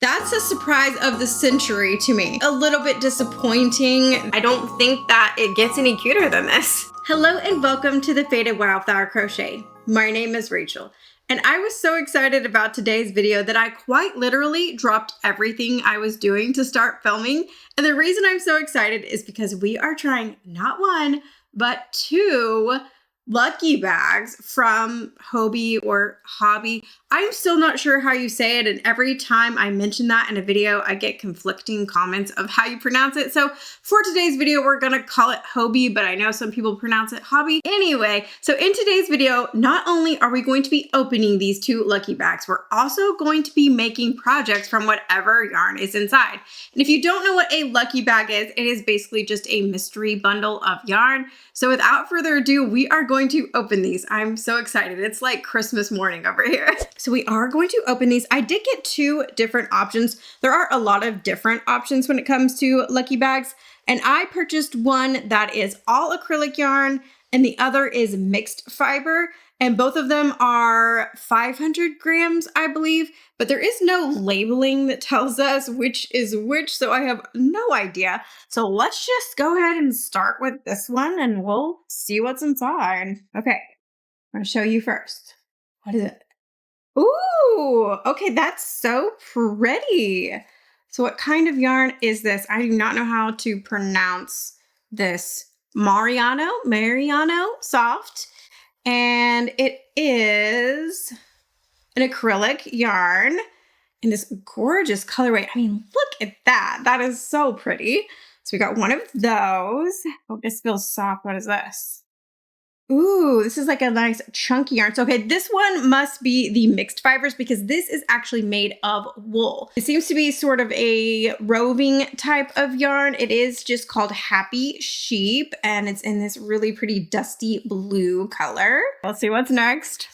That's a surprise of the century to me. A little bit disappointing. I don't think that it gets any cuter than this. Hello and welcome to the Faded Wildflower Crochet. My name is Rachel, and I was so excited about today's video that I quite literally dropped everything I was doing to start filming. And the reason I'm so excited is because we are trying not one, but two lucky bags from Hobbii or Hobbii. I'm still not sure how you say it, and every time I mention that in a video, I get conflicting comments of how you pronounce it. So for today's video, we're gonna call it Hobbii, but I know some people pronounce it Hobbii. Anyway, so in today's video, not only are we going to be opening these two lucky bags, we're also going to be making projects from whatever yarn is inside. And if you don't know what a lucky bag is, it is basically just a mystery bundle of yarn. So without further ado, we are going to open these. I'm so excited. It's like Christmas morning over here. So we are going to open these. I did get two different options. There are a lot of different options when it comes to lucky bags. And I purchased one that is all acrylic yarn and the other is mixed fiber. And both of them are 500 grams, I believe, but there is no labeling that tells us which is which, so I have no idea. So let's just go ahead and start with this one and we'll see what's inside. Okay, I'm gonna show you first. What is it? Ooh, okay, that's so pretty. So what kind of yarn is this? I do not know how to pronounce this. Mariano soft. And it is an acrylic yarn in this gorgeous colorway. I mean, look at that. That is so pretty. So we got one of those. Oh, this feels soft. What is this? Ooh, this is like a nice chunky yarn. So, okay, this one must be the mixed fibers because this is actually made of wool. It seems to be sort of a roving type of yarn. It is just called Happy Sheep and it's in this really pretty dusty blue color. Let's see what's next.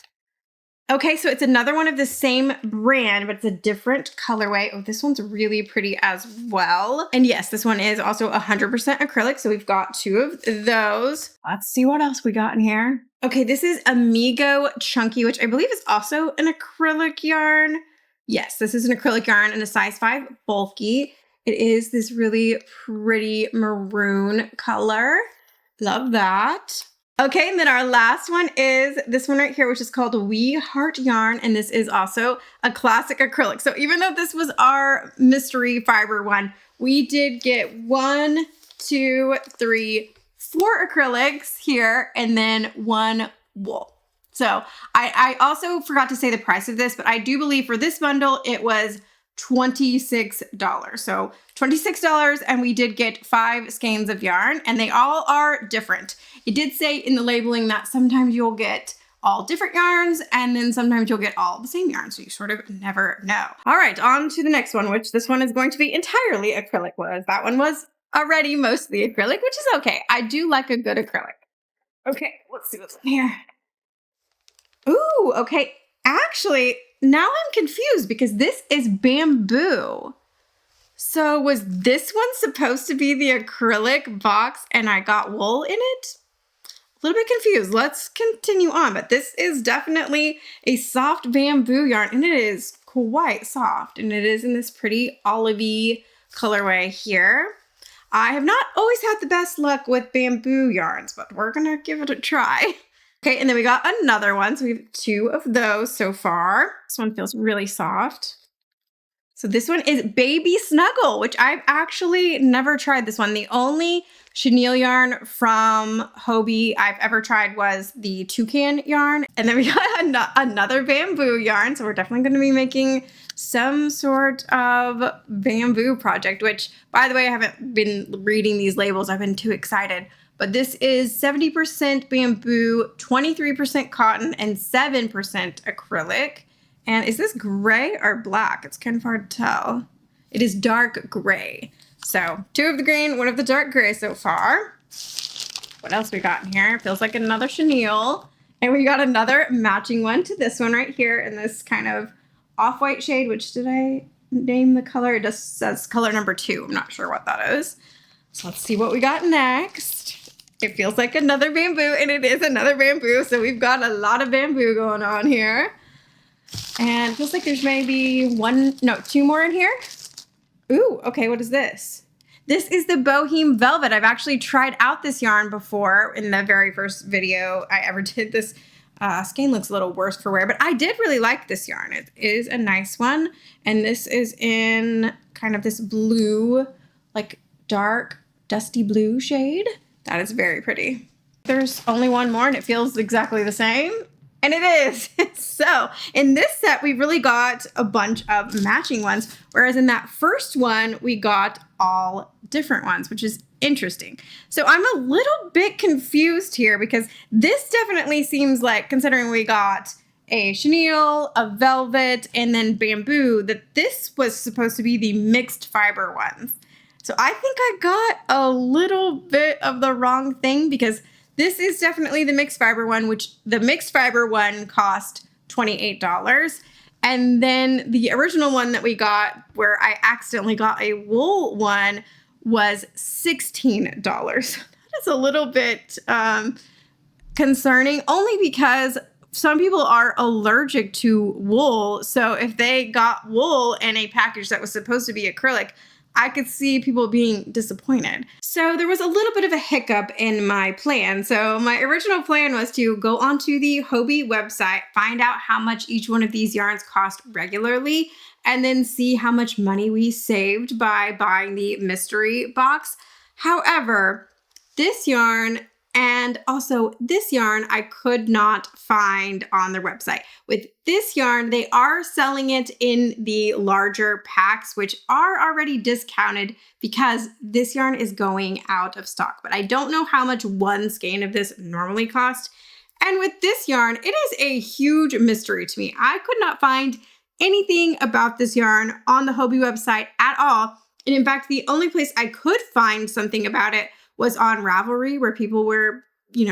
Okay, so it's another one of the same brand, but it's a different colorway. Oh, this one's really pretty as well. And yes, this one is also 100% acrylic, so we've got two of those. Let's see what else we got in here. Okay, this is Amigo Chunky, which I believe is also an acrylic yarn. Yes, this is an acrylic yarn in a size 5 bulky. It is this really pretty maroon color. Love that. Okay, and then our last one is this one right here, which is called We Heart Yarn, and this is also a classic acrylic. So even though this was our mystery fiber one, we did get 1, 2, 3, 4 acrylics here, and then 1 wool. So I also forgot to say the price of this, but I do believe for this bundle, it was $26. So $26, and we did get 5 skeins of yarn, and they all are different. It did say in the labeling that sometimes you'll get all different yarns, and then sometimes you'll get all the same yarn, so you sort of never know. All right, on to the next one, which this one is going to be entirely acrylic. That one was already mostly acrylic, which is okay. I do like a good acrylic. Okay, let's see what's in here. Ooh, okay. Actually, now I'm confused because this is bamboo. So was this one supposed to be the acrylic box and I got wool in it? A little bit confused. Let's continue on, but this is definitely a soft bamboo yarn and it is quite soft and it is in this pretty olivey colorway here. I have not always had the best luck with bamboo yarns, but we're gonna give it a try. Okay, and then we got another one. So we have 2 of those so far. This one feels really soft. So this one is Baby Snuggle, which I've actually never tried this one. The only chenille yarn from Hobbii I've ever tried was the toucan yarn. And then we got another bamboo yarn. So we're definitely going to be making some sort of bamboo project, which, by the way, I haven't been reading these labels. I've been too excited. But this is 70% bamboo, 23% cotton, and 7% acrylic. And is this gray or black? It's kind of hard to tell. It is dark gray. So 2 of the green, 1 of the dark gray so far. What else we got in here? Feels like another chenille. And we got another matching one to this one right here in this kind of off-white shade, which did I name the color? It just says color number 2. I'm not sure what that is. So let's see what we got next. It feels like another bamboo, and it is another bamboo. So we've got a lot of bamboo going on here. And it feels like there's maybe two more in here. Ooh, okay, what is this? This is the Boheme Velvet. I've actually tried out this yarn before in the very first video I ever did. This skein looks a little worse for wear, but I did really like this yarn. It is a nice one. And this is in kind of this blue, like dark, dusty blue shade. That is very pretty. There's only one more and it feels exactly the same. And it is. So in this set, we really got a bunch of matching ones, whereas in that first one, we got all different ones, which is interesting. So I'm a little bit confused here because this definitely seems like, considering we got a chenille, a velvet, and then bamboo, that this was supposed to be the mixed fiber ones. So I think I got a little bit of the wrong thing because this is definitely the mixed fiber one, which the mixed fiber one cost $28. And then the original one that we got, where I accidentally got a wool one, was $16. That is a little bit concerning, only because some people are allergic to wool. So if they got wool in a package that was supposed to be acrylic, I could see people being disappointed. So there was a little bit of a hiccup in my plan. So my original plan was to go onto the Hobbii website, find out how much each one of these yarns cost regularly, and then see how much money we saved by buying the mystery box. However, this yarn and also this yarn I could not find on their website. With this yarn, they are selling it in the larger packs, which are already discounted because this yarn is going out of stock. But I don't know how much one skein of this normally costs. And with this yarn, it is a huge mystery to me. I could not find anything about this yarn on the Hobbii website at all. And in fact, the only place I could find something about it was on Ravelry, where people were,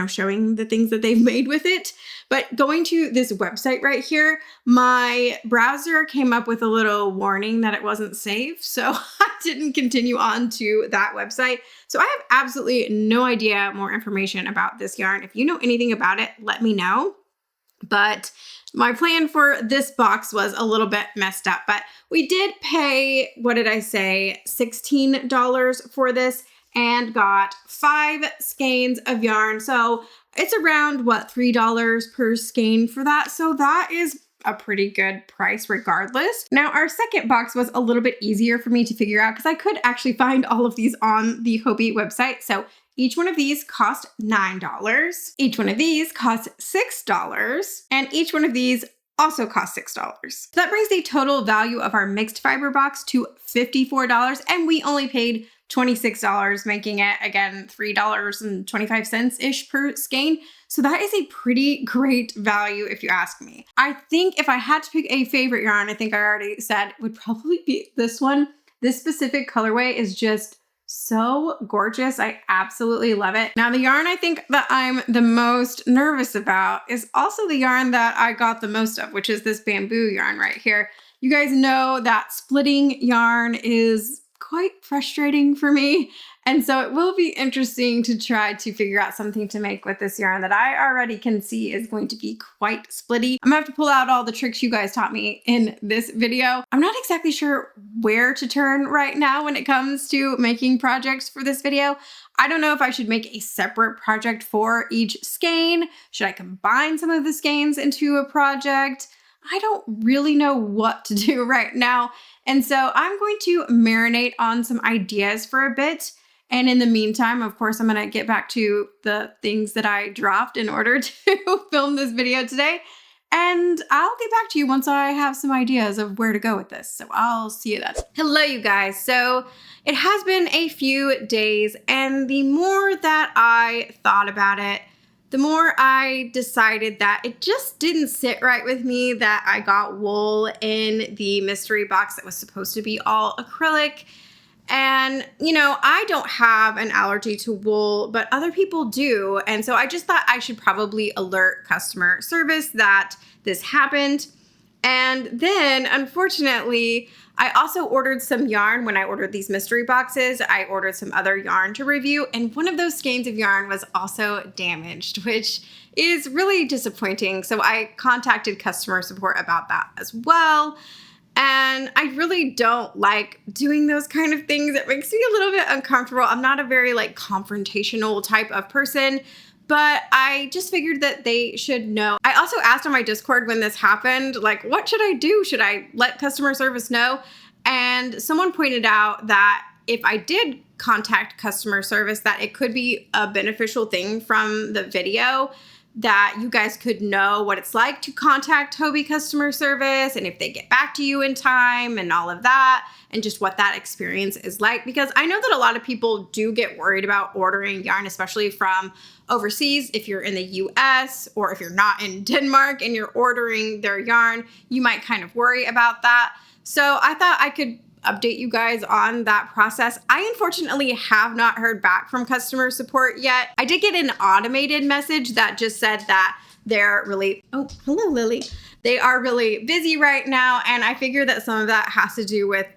showing the things that they've made with it. But going to this website right here, my browser came up with a little warning that it wasn't safe. So I didn't continue on to that website. So I have absolutely no idea more information about this yarn. If you know anything about it, let me know. But my plan for this box was a little bit messed up, but we did pay, what did I say, $16 for this, and got 5 skeins of yarn. So it's around, $3 per skein for that. So that is a pretty good price regardless. Now, our second box was a little bit easier for me to figure out because I could actually find all of these on the Hobbii website. So each one of these cost $9. Each one of these cost $6. And each one of these also cost $6. So that brings the total value of our mixed fiber box to $54. And we only paid $26, making it, again, $3.25-ish per skein. So that is a pretty great value if you ask me. I think if I had to pick a favorite yarn, I think I already said it would probably be this one. This specific colorway is just so gorgeous. I absolutely love it. Now, the yarn I think that I'm the most nervous about is also the yarn that I got the most of, which is this bamboo yarn right here. You guys know that splitting yarn is quite frustrating for me. And so it will be interesting to try to figure out something to make with this yarn that I already can see is going to be quite splitty. I'm gonna have to pull out all the tricks you guys taught me in this video. I'm not exactly sure where to turn right now when it comes to making projects for this video. I don't know if I should make a separate project for each skein. Should I combine some of the skeins into a project? I don't really know what to do right now. And so I'm going to marinate on some ideas for a bit. And in the meantime, of course, I'm going to get back to the things that I dropped in order to film this video today. And I'll get back to you once I have some ideas of where to go with this. So I'll see you then. Hello, you guys. So it has been a few days, and the more that I thought about it, the more I decided that it just didn't sit right with me that I got wool in the mystery box that was supposed to be all acrylic. And, I don't have an allergy to wool, but other people do. And so I just thought I should probably alert customer service that this happened. And then, unfortunately, I also ordered some yarn when I ordered these mystery boxes. I ordered some other yarn to review, and one of those skeins of yarn was also damaged, which is really disappointing. So I contacted customer support about that as well. And I really don't like doing those kind of things. It makes me a little bit uncomfortable. I'm not a very like confrontational type of person, but I just figured that they should know. I also asked on my Discord when this happened, like, what should I do? Should I let customer service know? And someone pointed out that if I did contact customer service, that it could be a beneficial thing from the video, that you guys could know what it's like to contact Hobbii customer service and if they get back to you in time and all of that, and just what that experience is like. Because I know that a lot of people do get worried about ordering yarn, especially from overseas. If you're in the US or if you're not in Denmark and you're ordering their yarn, you might kind of worry about that. So I thought I could update you guys on that process. I unfortunately have not heard back from customer support yet. I did get an automated message that just said that they're really, oh, hello, Lily. They are really busy right now. And I figure that some of that has to do with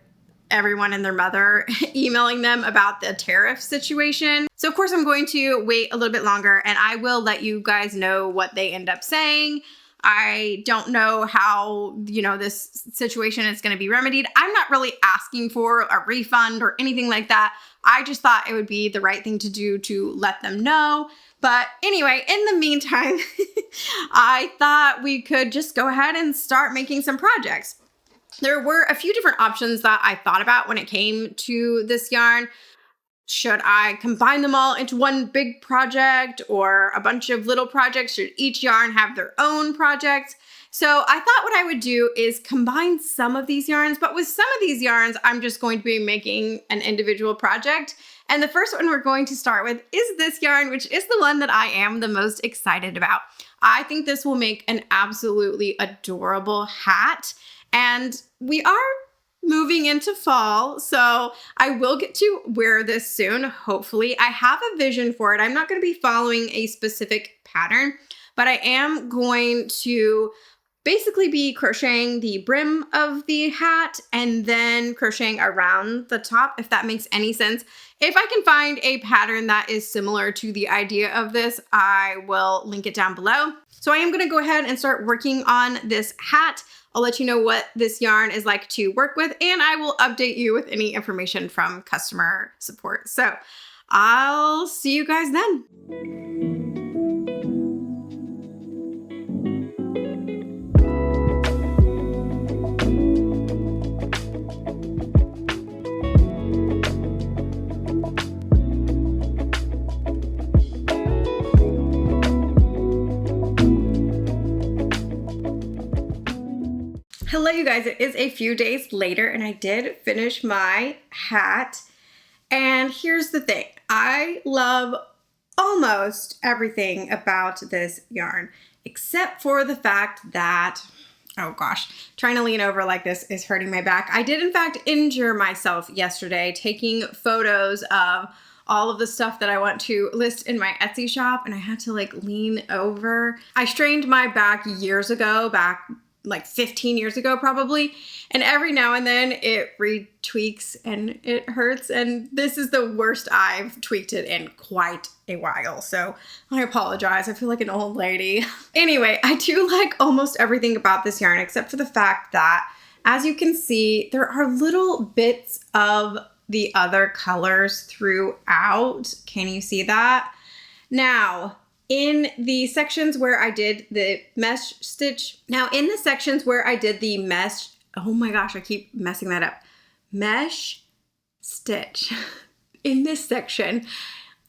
everyone and their mother emailing them about the tariff situation. So of course I'm going to wait a little bit longer, and I will let you guys know what they end up saying. I don't know how, this situation is going to be remedied. I'm not really asking for a refund or anything like that. I just thought it would be the right thing to do to let them know. But anyway, in the meantime, I thought we could just go ahead and start making some projects. There were a few different options that I thought about when it came to this yarn. Should I combine them all into one big project or a bunch of little projects? Should each yarn have their own projects? So I thought what I would do is combine some of these yarns, but with some of these yarns, I'm just going to be making an individual project. And the first one we're going to start with is this yarn, which is the one that I am the most excited about. I think this will make an absolutely adorable hat. And we are moving into fall, so I will get to wear this soon, hopefully. I have a vision for it. I'm not going to be following a specific pattern, but I am going to basically be crocheting the brim of the hat and then crocheting around the top, if that makes any sense. If I can find a pattern that is similar to the idea of this, I will link it down below. So I am going to go ahead and start working on this hat. I'll let you know what this yarn is like to work with, and I will update you with any information from customer support. So I'll see you guys then. Hello, you guys. It is a few days later, and I did finish my hat. And here's the thing. I love almost everything about this yarn, except for the fact that, oh gosh, trying to lean over like this is hurting my back. I did, in fact, injure myself yesterday taking photos of all of the stuff that I want to list in my Etsy shop, and I had to like lean over. I strained my back years ago, back like 15 years ago probably, and every now and then it retweaks and it hurts, and this is the worst I've tweaked it in quite a while, so I apologize. I feel like an old lady. Anyway, I do like almost everything about this yarn except for the fact that, as you can see, there are little bits of the other colors throughout. Can you see that? Now, in the sections where I did the mesh stitch, oh my gosh, I keep messing that up. Mesh stitch. In this section,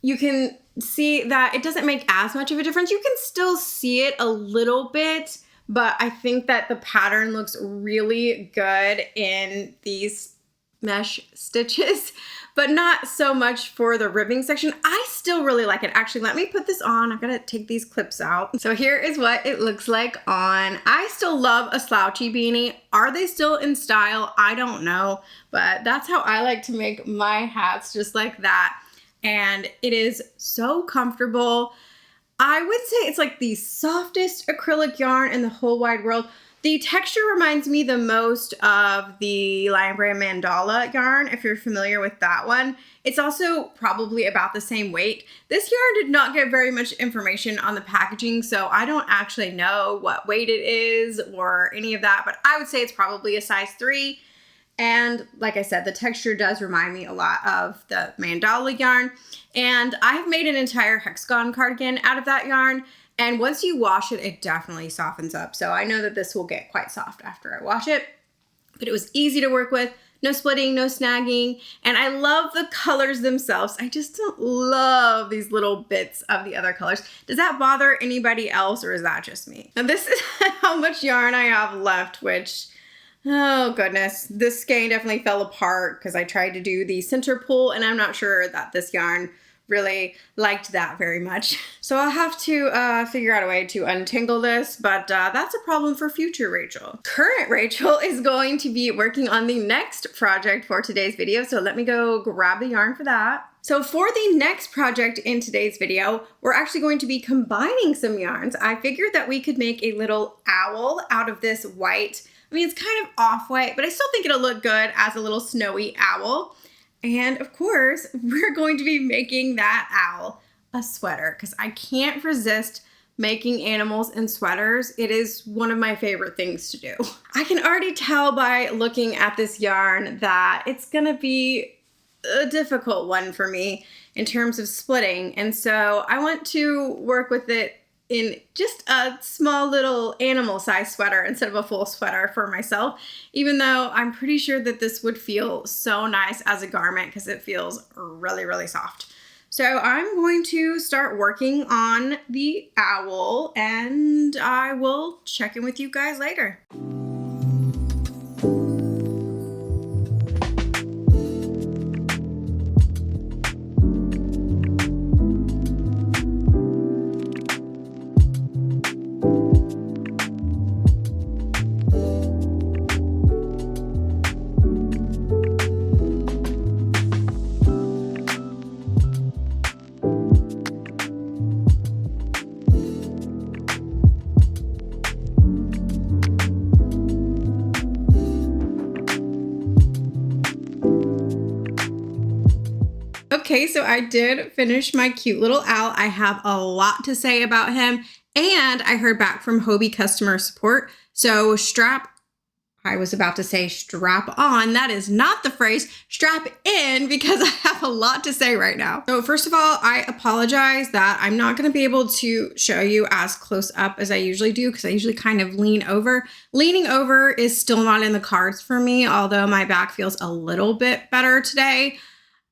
you can see that it doesn't make as much of a difference. You can still see it a little bit, but I think that the pattern looks really good in these mesh stitches, but not so much for the ribbing section. I still really like it. Actually, let me put this on. I'm gonna take these clips out. So here is what it looks like on. I still love a slouchy beanie. Are they still in style? I don't know, but that's how I like to make my hats, just like that. And it is so comfortable. I would say it's like the softest acrylic yarn in the whole wide world. The texture reminds me the most of the Lion Brand Mandala yarn, if you're familiar with that one. It's also probably about the same weight. This yarn did not get very much information on the packaging, so I don't actually know what weight it is or any of that, but I would say it's probably a size 3. And like I said, the texture does remind me a lot of the Mandala yarn. And I have made an entire hexagon cardigan out of that yarn. And once you wash it, it definitely softens up. So I know that this will get quite soft after I wash it. But it was easy to work with. No splitting, no snagging. And I love the colors themselves. I just don't love these little bits of the other colors. Does that bother anybody else, or is that just me? Now this is how much yarn I have left, which... oh goodness, this skein definitely fell apart because I tried to do the center pull and I'm not sure that this yarn really liked that very much. So I'll have to figure out a way to untangle this, but that's a problem for future Rachel. Current Rachel is going to be working on the next project for today's video, so let me go grab the yarn for that. So for the next project in today's video, we're actually going to be combining some yarns. I figured that we could make a little owl out of this white. I mean, it's kind of off-white, but I still think it'll look good as a little snowy owl. And of course, we're going to be making that owl a sweater because I can't resist making animals in sweaters. It is one of my favorite things to do. I can already tell by looking at this yarn that it's gonna be a difficult one for me in terms of splitting. And so I want to work with it in just a small little animal size sweater instead of a full sweater for myself, even though I'm pretty sure that this would feel so nice as a garment because it feels really, really soft. So I'm going to start working on the owl and I will check in with you guys later. Okay, so I did finish my cute little owl. I have a lot to say about him, and I heard back from Hobbii customer support. So I was about to say strap on. That is not the phrase. Strap in, because I have a lot to say right now. So first of all, I apologize that I'm not going to be able to show you as close up as I usually do because I usually kind of lean over. Leaning over is still not in the cards for me, although my back feels a little bit better today.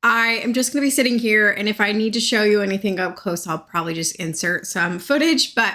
I am just going to be sitting here, and if I need to show you anything up close, I'll probably just insert some footage. But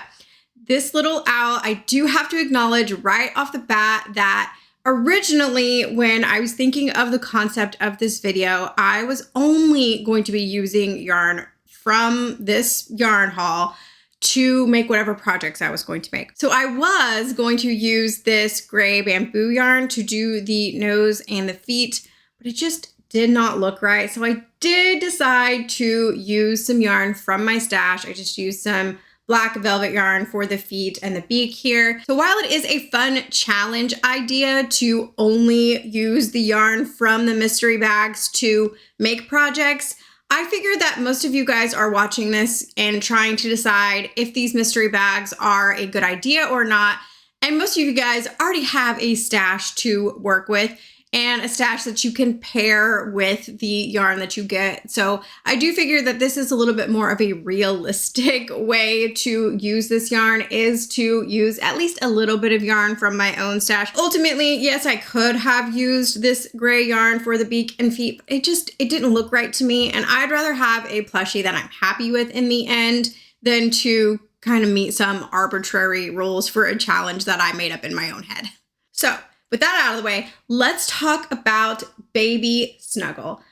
this little owl, I do have to acknowledge right off the bat that originally when I was thinking of the concept of this video, I was only going to be using yarn from this yarn haul to make whatever projects I was going to make. So I was going to use this gray bamboo yarn to do the nose and the feet, but it just did not look right. So I did decide to use some yarn from my stash. I just used some black velvet yarn for the feet and the beak here. So while it is a fun challenge idea to only use the yarn from the mystery bags to make projects, I figured that most of you guys are watching this and trying to decide if these mystery bags are a good idea or not. And most of you guys already have a stash to work with and a stash that you can pair with the yarn that you get. So I do figure that this is a little bit more of a realistic way to use this yarn, is to use at least a little bit of yarn from my own stash. Ultimately, yes, I could have used this gray yarn for the beak and feet. It didn't look right to me. And I'd rather have a plushie that I'm happy with in the end than to kind of meet some arbitrary rules for a challenge that I made up in my own head. So with that out of the way, let's talk about Baby Snuggle.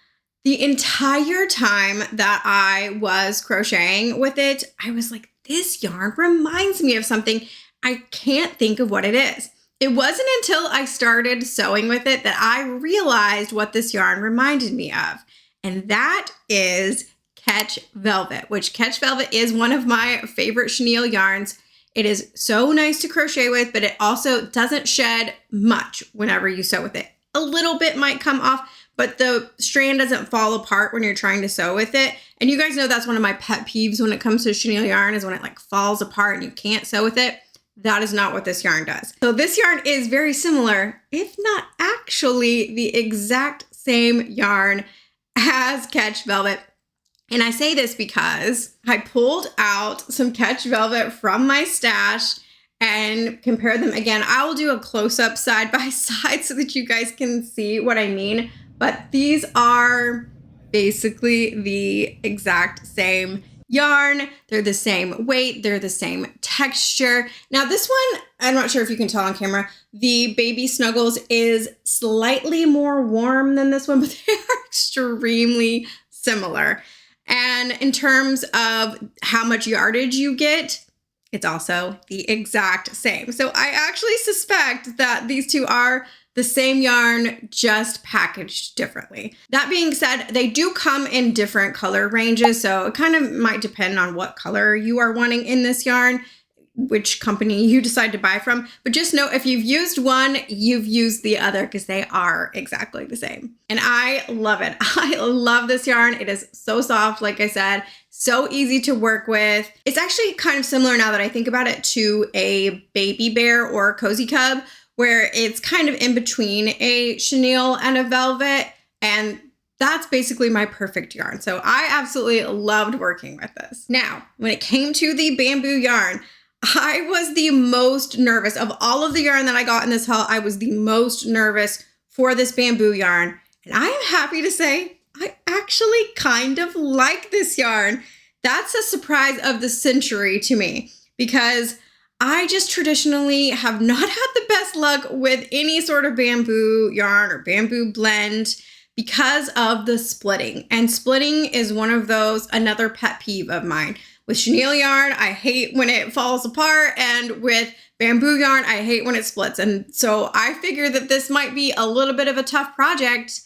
The entire time that I was crocheting with it, I was like, this yarn reminds me of something. I can't think of what it is. It wasn't until I started sewing with it that I realized what this yarn reminded me of. And that is Catch Velvet, which Catch Velvet is one of my favorite chenille yarns. It is so nice to crochet with, but it also doesn't shed much whenever you sew with it. A little bit might come off, but the strand doesn't fall apart when you're trying to sew with it. And you guys know that's one of my pet peeves when it comes to chenille yarn, is when it like falls apart and you can't sew with it. That is not what this yarn does. So this yarn is very similar, if not actually the exact same yarn as Catch Velvet. And I say this because I pulled out some Catch Velvet from my stash and compared them again. I will do a close-up side by side so that you guys can see what I mean. But these are basically the exact same yarn. They're the same weight. They're the same texture. Now this one, I'm not sure if you can tell on camera, the Baby Snuggles is slightly more warm than this one, but they are extremely similar. And in terms of how much yardage you get, it's also the exact same. So I actually suspect that these two are the same yarn, just packaged differently. That being said, they do come in different color ranges, so it kind of might depend on what color you are wanting in this yarn, which company you decide to buy from. But just know if you've used one, you've used the other, because they are exactly the same. And I love it. I love this yarn. It is so soft, like I said, so easy to work with. It's actually kind of similar, now that I think about it, to a Baby Bear or a Cozy Cub, where it's kind of in between a chenille and a velvet. And that's basically my perfect yarn. So I absolutely loved working with this. Now, when it came to the bamboo yarn, I was the most nervous of all of the yarn that I got in this haul. I was the most nervous for this bamboo yarn. And I am happy to say I actually kind of like this yarn. That's a surprise of the century to me, because I just traditionally have not had the best luck with any sort of bamboo yarn or bamboo blend because of the splitting. And splitting is one of those, another pet peeve of mine. With chenille yarn, I hate when it falls apart, and with bamboo yarn, I hate when it splits. And so I figured that this might be a little bit of a tough project,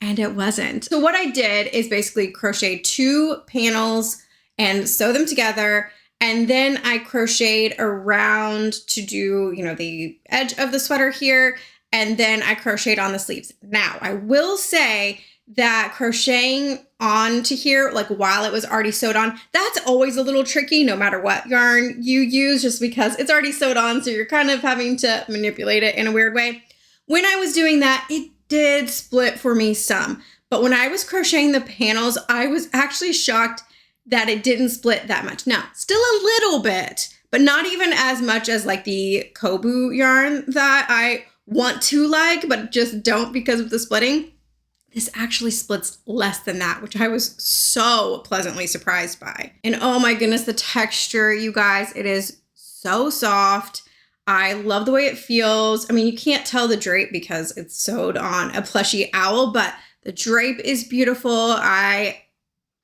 and it wasn't. So what I did is basically crochet 2 panels and sew them together. And then I crocheted around to do, you know, the edge of the sweater here. And then I crocheted on the sleeves. Now, I will say that crocheting onto here, like while it was already sewed on, that's always a little tricky no matter what yarn you use, just because it's already sewed on. So you're kind of having to manipulate it in a weird way. When I was doing that, it did split for me some. But when I was crocheting the panels, I was actually shocked that it didn't split that much. Now, still a little bit, but not even as much as like the Kobu yarn that I want to like, but just don't because of the splitting. This actually splits less than that, which I was so pleasantly surprised by. And oh my goodness, the texture, you guys, it is so soft. I love the way it feels. I mean, you can't tell the drape because it's sewed on a plushie owl, but the drape is beautiful. I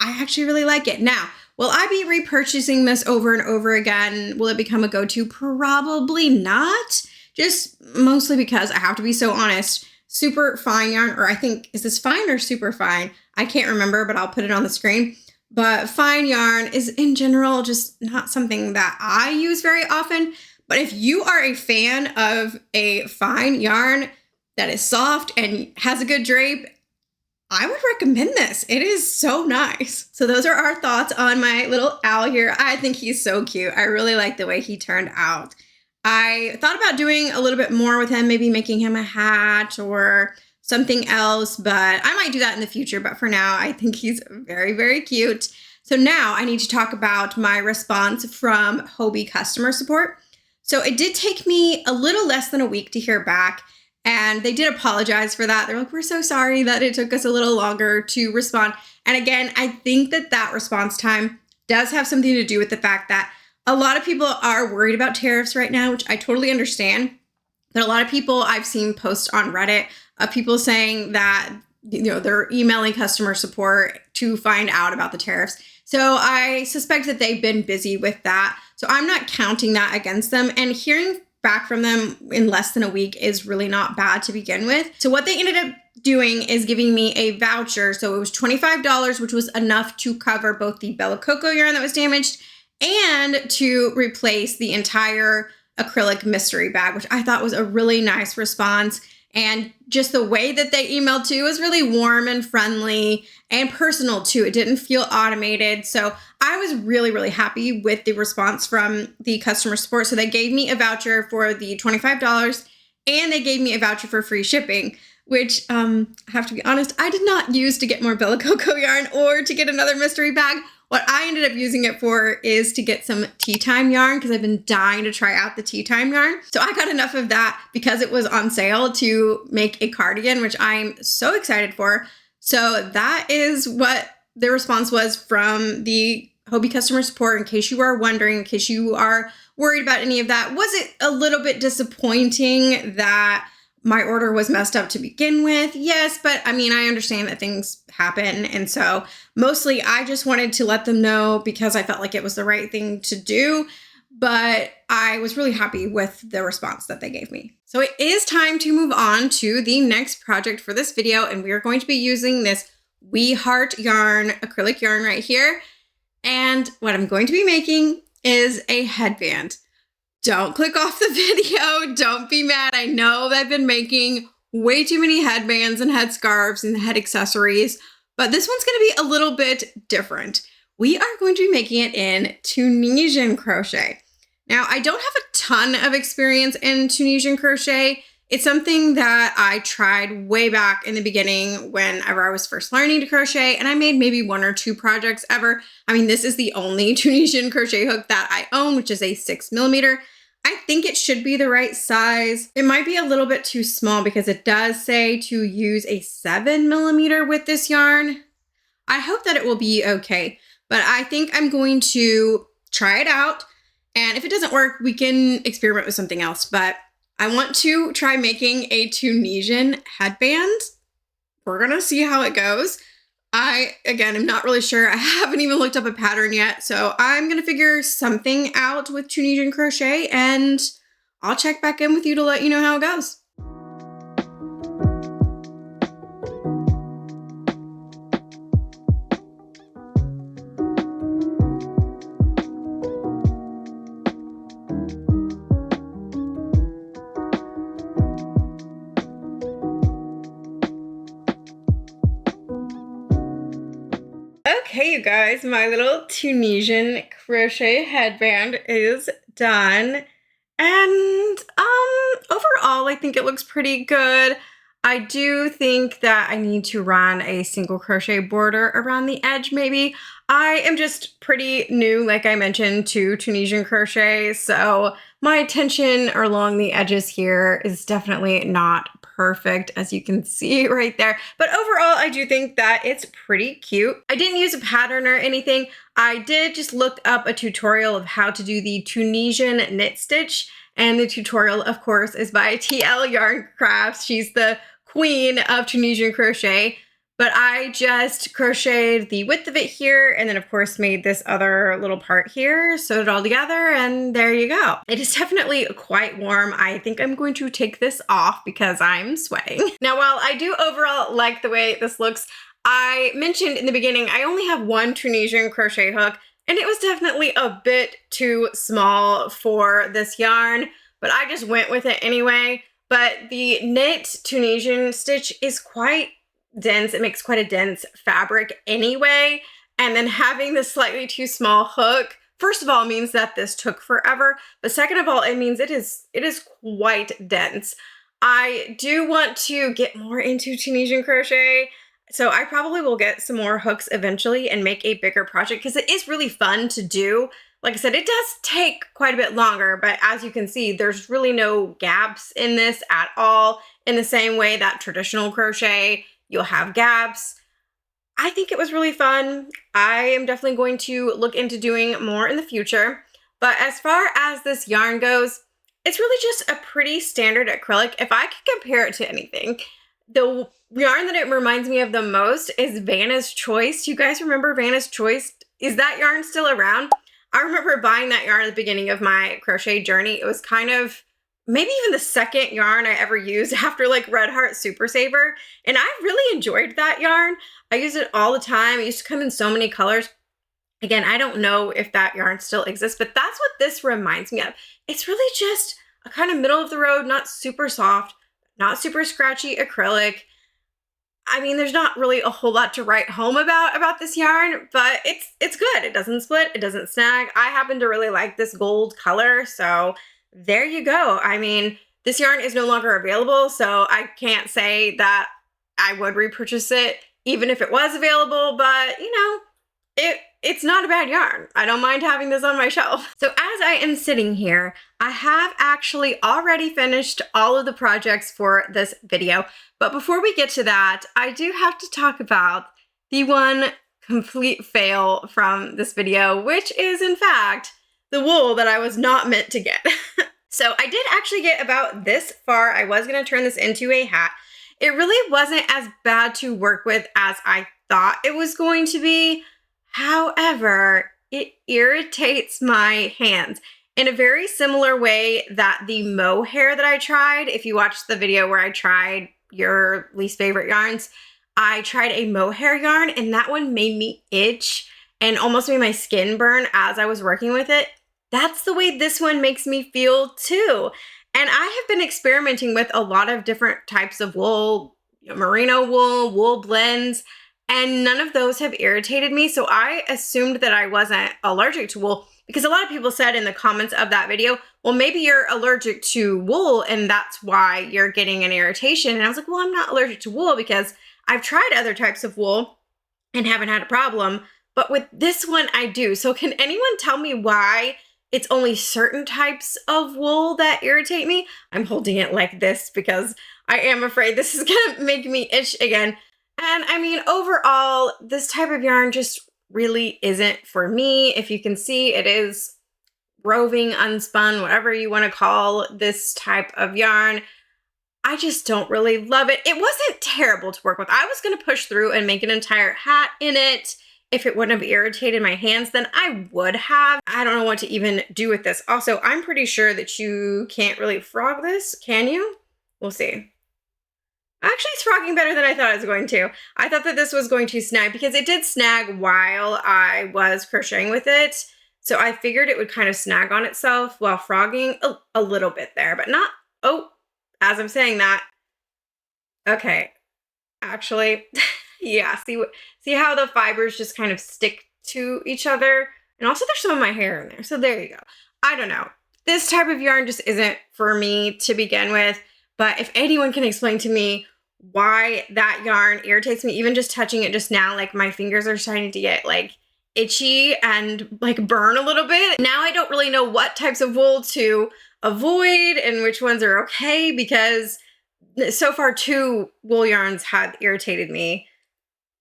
actually really like it. Now, will I be repurchasing this over and over again? Will it become a go-to? Probably not. Just mostly because I have to be so honest. Super fine yarn, or I think, is this fine or super fine? I can't remember, but I'll put it on the screen. But fine yarn is in general just not something that I use very often. But if you are a fan of a fine yarn that is soft and has a good drape, I would recommend this. It is so nice. So those are our thoughts on my little owl here. I think he's so cute. I really like the way he turned out. I thought about doing a little bit more with him, maybe making him a hat or something else, but I might do that in the future. But for now, I think he's very, very cute. So now I need to talk about my response from Hobbii customer support. So it did take me a little less than a week to hear back. And they did apologize for that. They're like, we're so sorry that it took us a little longer to respond. And again, I think that response time does have something to do with the fact that a lot of people are worried about tariffs right now, which I totally understand. But a lot of people I've seen post on Reddit of people saying that, you know, they're emailing customer support to find out about the tariffs. So I suspect that they've been busy with that. So I'm not counting that against them. And hearing back from them in less than a week is really not bad to begin with. So what they ended up doing is giving me a voucher. So it was $25, which was enough to cover both the Bella Coco yarn that was damaged and to replace the entire acrylic mystery bag, which I thought was a really nice response. And just the way that they emailed too was really warm and friendly and personal too. It didn't feel automated. So I was really, really happy with the response from the customer support. So they gave me a voucher for the $25 and they gave me a voucher for free shipping, which I have to be honest, I did not use to get more Bellicoco yarn or to get another mystery bag. What I ended up using it for is to get some tea time yarn because I've been dying to try out the tea time yarn. So I got enough of that because it was on sale to make a cardigan, which I'm so excited for. So that is what the response was from the Hobbii customer support. In case you are wondering, in case you are worried about any of that, was it a little bit disappointing that my order was messed up to begin with? Yes, but I mean, I understand that things happen. And so mostly I just wanted to let them know because I felt like it was the right thing to do. But I was really happy with the response that they gave me. So it is time to move on to the next project for this video. And we are going to be using this We Heart yarn, acrylic yarn right here. And what I'm going to be making is a headband. Don't click off the video. Don't be mad. I know that I've been making way too many headbands and headscarves and head accessories, but this one's going to be a little bit different. We are going to be making it in Tunisian crochet. Now, I don't have a ton of experience in Tunisian crochet. It's something that I tried way back in the beginning whenever I was first learning to crochet, and I made maybe 1 or 2 projects ever. I mean, this is the only Tunisian crochet hook that I own, which is a 6mm. I think it should be the right size. It might be a little bit too small because it does say to use a 7mm with this yarn. I hope that it will be okay, but I think I'm going to try it out. And if it doesn't work, we can experiment with something else. But I want to try making a Tunisian headband. We're gonna see how it goes. Again, I'm not really sure. I haven't even looked up a pattern yet. So I'm gonna figure something out with Tunisian crochet and I'll check back in with you to let you know how it goes. Okay, you guys, my little Tunisian crochet headband is done. And overall, I think it looks pretty good. I do think that I need to run a single crochet border around the edge, maybe. I am just pretty new, like I mentioned, to Tunisian crochet, so my attention along the edges here is definitely not perfect, as you can see right there. But overall, I do think that it's pretty cute. I didn't use a pattern or anything. I did just look up a tutorial of how to do the Tunisian knit stitch. And the tutorial, of course, is by TL Yarn Crafts. She's the queen of Tunisian crochet. But I just crocheted the width of it here and then of course made this other little part here, sewed it all together, and there you go. It is definitely quite warm. I think I'm going to take this off because I'm sweating. Now, while I do overall like the way this looks, I mentioned in the beginning, I only have 1 Tunisian crochet hook and it was definitely a bit too small for this yarn, but I just went with it anyway. But the knit Tunisian stitch is quite dense. It makes quite a dense fabric anyway. And then having this slightly too small hook, first of all, means that this took forever. But second of all, it means it is quite dense. I do want to get more into Tunisian crochet. So I probably will get some more hooks eventually and make a bigger project because it is really fun to do. Like I said, it does take quite a bit longer, but as you can see, there's really no gaps in this at all. In the same way that traditional crochet, you'll have gaps. I think it was really fun. I am definitely going to look into doing more in the future. But as far as this yarn goes, it's really just a pretty standard acrylic. If I could compare it to anything, the yarn that it reminds me of the most is Vanna's Choice. Do you guys remember Vanna's Choice? Is that yarn still around? I remember buying that yarn at the beginning of my crochet journey. It was kind of maybe even the second yarn I ever used after like Red Heart Super Saver. And I really enjoyed that yarn. I use it all the time. It used to come in so many colors. Again, I don't know if that yarn still exists, but that's what this reminds me of. It's really just a kind of middle of the road, not super soft, not super scratchy acrylic. I mean, there's not really a whole lot to write home about this yarn, but it's good. It doesn't split, it doesn't snag. I happen to really like this gold color, so there you go. I mean, this yarn is no longer available, so I can't say that I would repurchase it even if it was available, but you know, it's not a bad yarn. I don't mind having this on my shelf. So as I am sitting here, I have actually already finished all of the projects for this video. But before we get to that, I do have to talk about the one complete fail from this video, which is in fact the wool that I was not meant to get. So I did actually get about this far. I was gonna turn this into a hat. It really wasn't as bad to work with as I thought it was going to be. However, it irritates my hands in a very similar way that the mohair that I tried, if you watched the video where I tried your least favorite yarns, I tried a mohair yarn and that one made me itch and almost made my skin burn as I was working with it. That's the way this one makes me feel too. And I have been experimenting with a lot of different types of wool, merino wool, wool blends, and none of those have irritated me. So I assumed that I wasn't allergic to wool because a lot of people said in the comments of that video, well, maybe you're allergic to wool and that's why you're getting an irritation. And I was like, well, I'm not allergic to wool because I've tried other types of wool and haven't had a problem. But with this one, I do. So can anyone tell me why it's only certain types of wool that irritate me? I'm holding it like this because I am afraid this is gonna make me itch again. And I mean, overall, this type of yarn just really isn't for me. If you can see, it is roving, unspun, whatever you want to call this type of yarn. I just don't really love it. It wasn't terrible to work with. I was going to push through and make an entire hat in it. If it wouldn't have irritated my hands, then I would have. I don't know what to even do with this. Also, I'm pretty sure that you can't really frog this. Can you? We'll see. Actually, it's frogging better than I thought it was going to. I thought that this was going to snag because it did snag while I was crocheting with it. So I figured it would kind of snag on itself while frogging a little bit there, but not, oh, as I'm saying that. Okay, actually, yeah, see how the fibers just kind of stick to each other? And also there's some of my hair in there, so there you go. I don't know. This type of yarn just isn't for me to begin with. But if anyone can explain to me why that yarn irritates me, even just touching it just now, like my fingers are starting to get like itchy and like burn a little bit. Now I don't really know what types of wool to avoid and which ones are okay because so far 2 wool yarns have irritated me.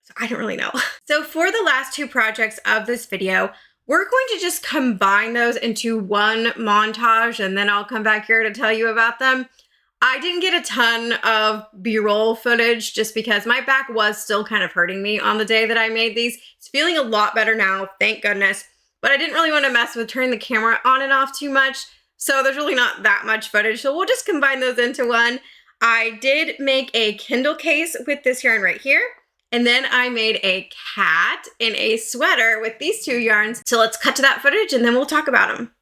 So I don't really know. So for the last 2 projects of this video, we're going to just combine those into one montage and then I'll come back here to tell you about them. I didn't get a ton of B-roll footage just because my back was still kind of hurting me on the day that I made these. It's feeling a lot better now, thank goodness. But I didn't really want to mess with turning the camera on and off too much. So there's really not that much footage. So we'll just combine those into one. I did make a Kindle case with this yarn right here. And then I made a cat in a sweater with these 2 yarns. So let's cut to that footage and then we'll talk about them.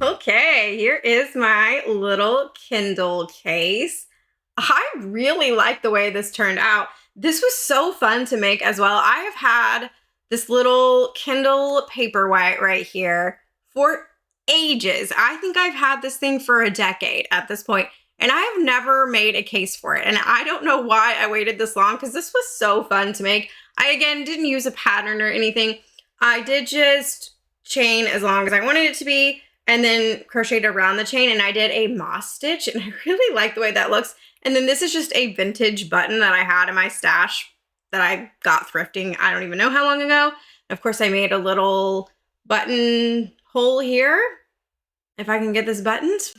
Okay, here is my little Kindle case. I really like the way this turned out. This was so fun to make as well. I have had this little Kindle paperwhite right here for ages. I think I've had this thing for a decade at this point, and I have never made a case for it. And I don't know why I waited this long because this was so fun to make. I, again, didn't use a pattern or anything. I did just chain as long as I wanted it to be and then crocheted around the chain, and I did a moss stitch, and I really like the way that looks. And then this is just a vintage button that I had in my stash that I got thrifting. I don't even know how long ago. Of course, I made a little button hole here, if I can get this buttoned.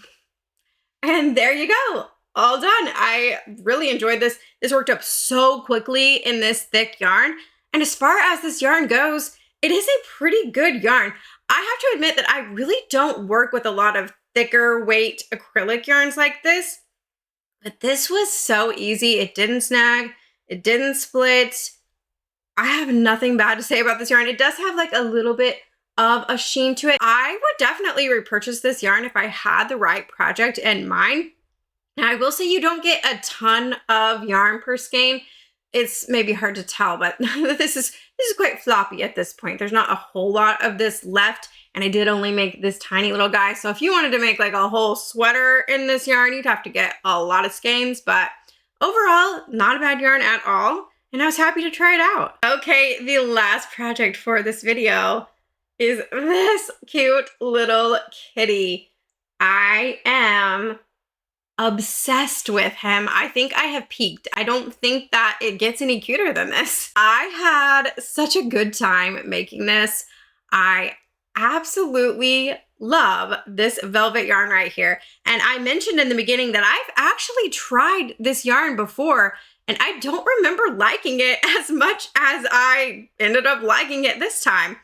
And there you go, all done. I really enjoyed this. This worked up so quickly in this thick yarn. And as far as this yarn goes, it is a pretty good yarn. I have to admit that I really don't work with a lot of thicker weight acrylic yarns like this, but this was so easy. It didn't snag, it didn't split. I have nothing bad to say about this yarn. It does have like a little bit of a sheen to it. I would definitely repurchase this yarn if I had the right project in mind. Now, I will say you don't get a ton of yarn per skein. It's maybe hard to tell, but this is quite floppy at this point. There's not a whole lot of this left, and I did only make this tiny little guy. So if you wanted to make like a whole sweater in this yarn, you'd have to get a lot of skeins, but overall, not a bad yarn at all. And I was happy to try it out. Okay, the last project for this video is this cute little kitty. I am obsessed with him. I think I have peaked. I don't think that it gets any cuter than this. I had such a good time making this. I absolutely love this velvet yarn right here. And I mentioned in the beginning that I've actually tried this yarn before, and I don't remember liking it as much as I ended up liking it this time.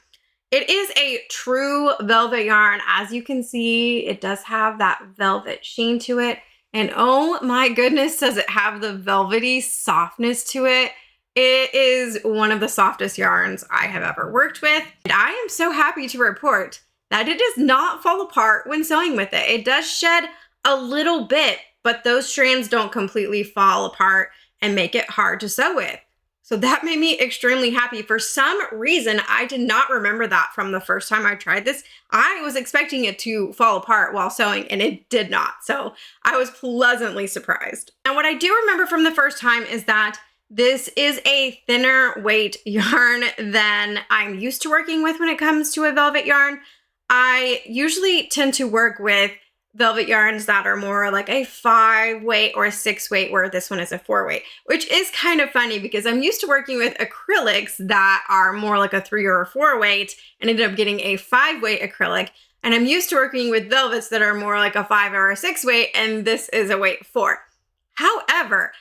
It is a true velvet yarn. As you can see, it does have that velvet sheen to it. And oh my goodness, does it have the velvety softness to it. It is one of the softest yarns I have ever worked with. And I am so happy to report that it does not fall apart when sewing with it. It does shed a little bit, but those strands don't completely fall apart and make it hard to sew with. So that made me extremely happy. For some reason, I did not remember that from the first time I tried this. I was expecting it to fall apart while sewing, and it did not. So I was pleasantly surprised. And what I do remember from the first time is that this is a thinner weight yarn than I'm used to working with when it comes to a velvet yarn. I usually tend to work with velvet yarns that are more like a 5 weight or a 6 weight, where this one is a 4 weight, which is kind of funny because I'm used to working with acrylics that are more like a 3 or a 4 weight and ended up getting a 5 weight acrylic. And I'm used to working with velvets that are more like a 5 or a 6 weight, and this is a weight 4. However,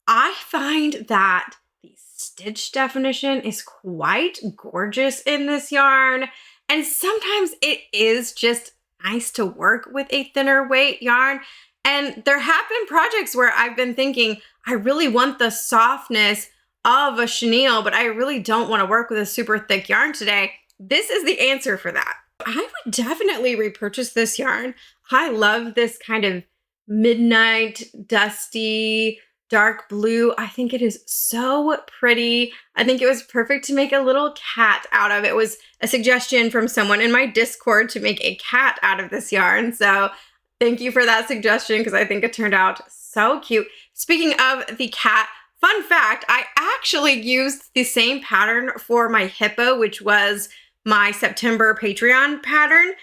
I find that the stitch definition is quite gorgeous in this yarn. And sometimes it is just nice to work with a thinner weight yarn. And there have been projects where I've been thinking, I really want the softness of a chenille, but I really don't want to work with a super thick yarn today. This is the answer for that. I would definitely repurchase this yarn. I love this kind of midnight, dusty, dark blue. I think it is so pretty. I think it was perfect to make a little cat out of. It was a suggestion from someone in my Discord to make a cat out of this yarn. So thank you for that suggestion, because I think it turned out so cute. Speaking of the cat, fun fact, I actually used the same pattern for my hippo, which was my September Patreon pattern.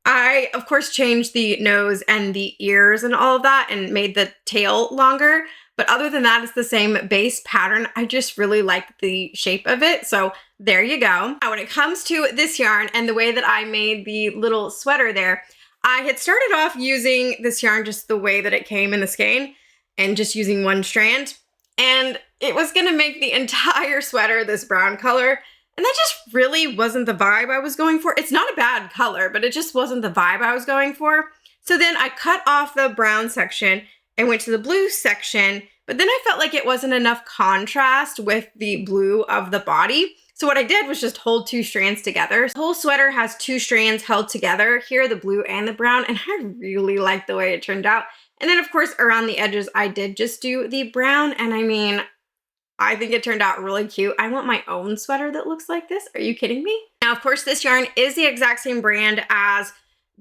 I, of course, changed the nose and the ears and all of that and made the tail longer. But other than that, it's the same base pattern. I just really like the shape of it. So there you go. Now, when it comes to this yarn and the way that I made the little sweater there, I had started off using this yarn just the way that it came in the skein and just using one strand. And it was going to make the entire sweater this brown color. And that just really wasn't the vibe I was going for. It's not a bad color, but it just wasn't the vibe I was going for. So then I cut off the brown section and went to the blue section, but then I felt like it wasn't enough contrast with the blue of the body. So what I did was just hold 2 strands together. The whole sweater has 2 strands held together here, the blue and the brown, and I really like the way it turned out. And then of course, around the edges, I did just do the brown, and I mean, I think it turned out really cute. I want my own sweater that looks like this. Are you kidding me? Now, of course, this yarn is the exact same brand as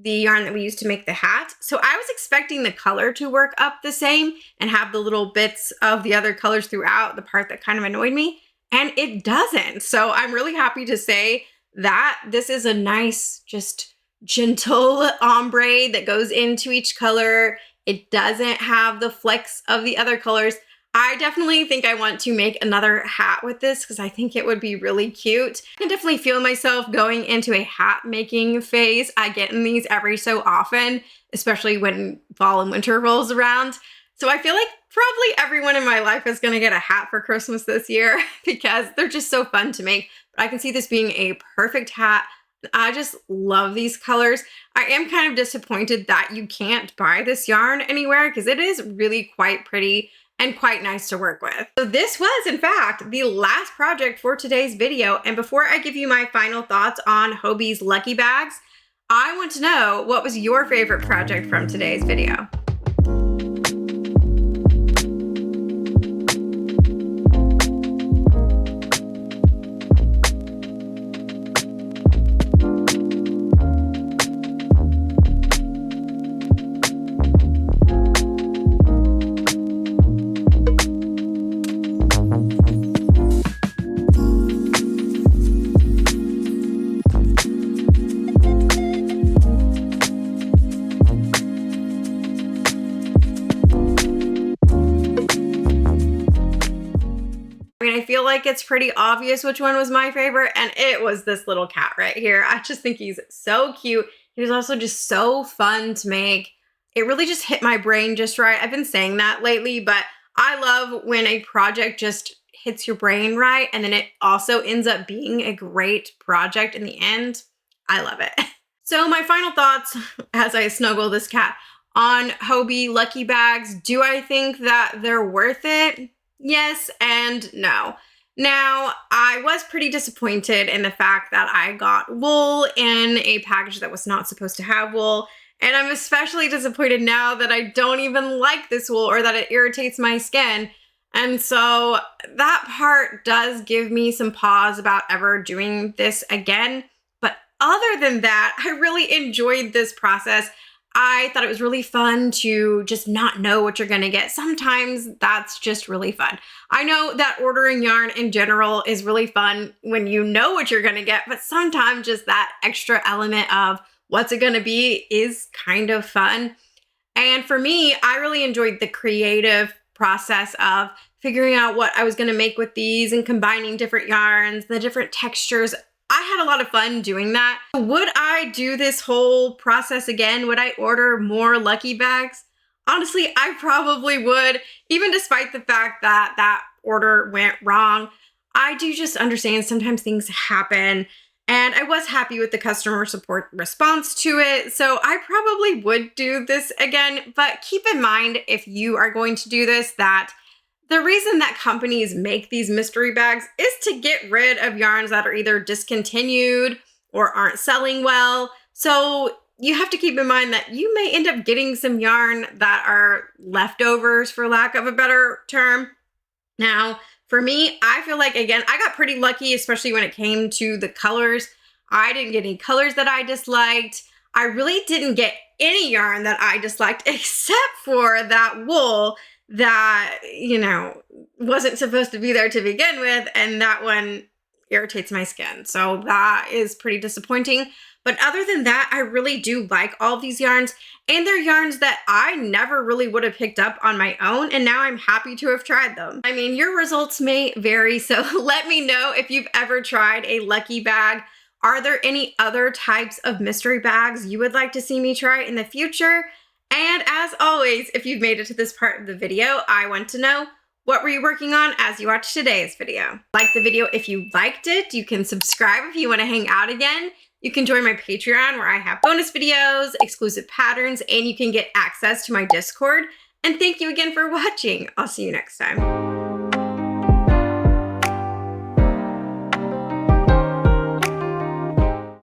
the yarn that we used to make the hat. So I was expecting the color to work up the same and have the little bits of the other colors throughout, the part that kind of annoyed me, and it doesn't. So I'm really happy to say that this is a nice, just gentle ombre that goes into each color. It doesn't have the flecks of the other colors. I definitely think I want to make another hat with this because I think it would be really cute. I can definitely feel myself going into a hat making phase. I get in these every so often, especially when fall and winter rolls around. So I feel like probably everyone in my life is going to get a hat for Christmas this year because they're just so fun to make. But I can see this being a perfect hat. I just love these colors. I am kind of disappointed that you can't buy this yarn anywhere because it is really quite pretty and quite nice to work with. So this was, in fact, the last project for today's video. And before I give you my final thoughts on Hobbie's Lucky Bags, I want to know, what was your favorite project from today's video? I feel like it's pretty obvious which one was my favorite, and it was this little cat right here. I just think he's so cute. He was also just so fun to make. It really just hit my brain just right. I've been saying that lately, but I love when a project just hits your brain right, and then it also ends up being a great project in the end. I love it. So my final thoughts as I snuggle this cat on Hobbii Lucky Bags. Do I think that they're worth it? Yes and no. Now, I was pretty disappointed in the fact that I got wool in a package that was not supposed to have wool. And I'm especially disappointed now that I don't even like this wool or that it irritates my skin. And so that part does give me some pause about ever doing this again. But other than that, I really enjoyed this process. I thought it was really fun to just not know what you're going to get. Sometimes that's just really fun. I know that ordering yarn in general is really fun when you know what you're going to get, but sometimes just that extra element of what's it going to be is kind of fun. And for me, I really enjoyed the creative process of figuring out what I was going to make with these and combining different yarns, the different textures. I had a lot of fun doing that. Would I do this whole process again? Would I order more Lucky Bags? Honestly, I probably would, even despite the fact that that order went wrong. I do just understand sometimes things happen, and I was happy with the customer support response to it, so I probably would do this again. But keep in mind, if you are going to do this, that the reason that companies make these mystery bags is to get rid of yarns that are either discontinued or aren't selling well. So you have to keep in mind that you may end up getting some yarn that are leftovers, for lack of a better term. Now, for me, I feel like, again, I got pretty lucky, especially when it came to the colors. I didn't get any colors that I disliked. I really didn't get any yarn that I disliked except for that wool that, you know, wasn't supposed to be there to begin with, and that one irritates my skin. So that is pretty disappointing. But other than that, I really do like all these yarns, and they're yarns that I never really would have picked up on my own, and now I'm happy to have tried them. I mean, your results may vary, so let me know if you've ever tried a Lucky Bag. Are there any other types of mystery bags you would like to see me try in the future? And as always, if you've made it to this part of the video, I want to know, what were you working on as you watched today's video? Like the video if you liked it. You can subscribe if you want to hang out again. You can join my Patreon where I have bonus videos, exclusive patterns, and you can get access to my Discord. And thank you again for watching. I'll see you next time.